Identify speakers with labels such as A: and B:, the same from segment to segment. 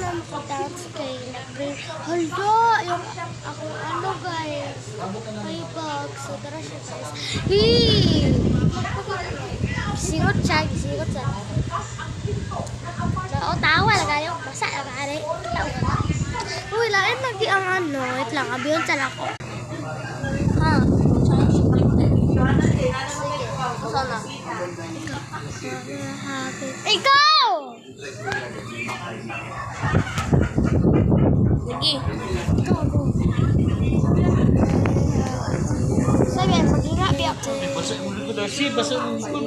A: na makadance kay nag-bring. Hala, yung akong ano guys. May bag. So tara siya guys. Hee! Singot siya. Oo, tawa lang kayo. Basa lang kari. Uy, lain lagi ang ano. Wait lang, abiyon sa lako. Ha? Sana. Ikaw! Lagi. Sabi, mag-ingat biyak.
B: Basa mo ko daw si basa mo ko.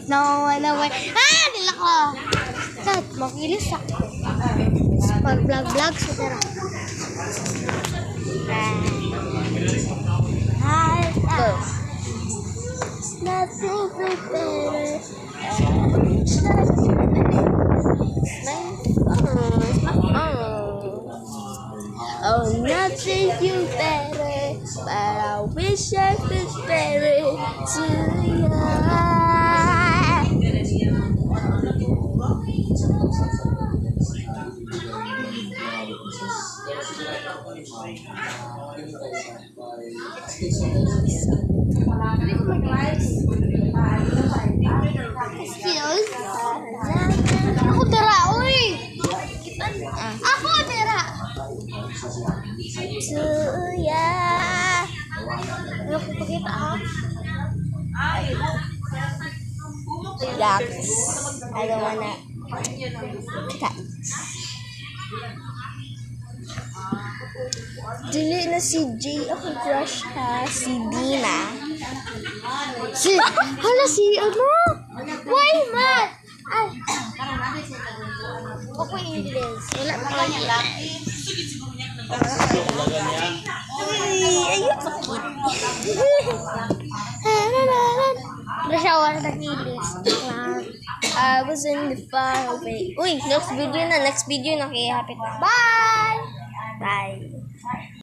A: No one away. Ah! Nila ko! Kat, mag-ilis ako. Pag-vlog-vlog sa tara. Go. Nothing better. Oh, nothing you better, but I wish I could better to you. Excuse? Ako tira, uy! Ako tira! Suya! Ano ko pakita ha? Relax. I don't wanna touch. Dili na si Jay. Ako crush ha. Si Dina. Hala si ano? Why man? Ay. Ako English. Wala pa kanya. Ayun pa Rasyawan na English. I was in the far away. Uy, next video na. Kaya happy. Bye! Bye!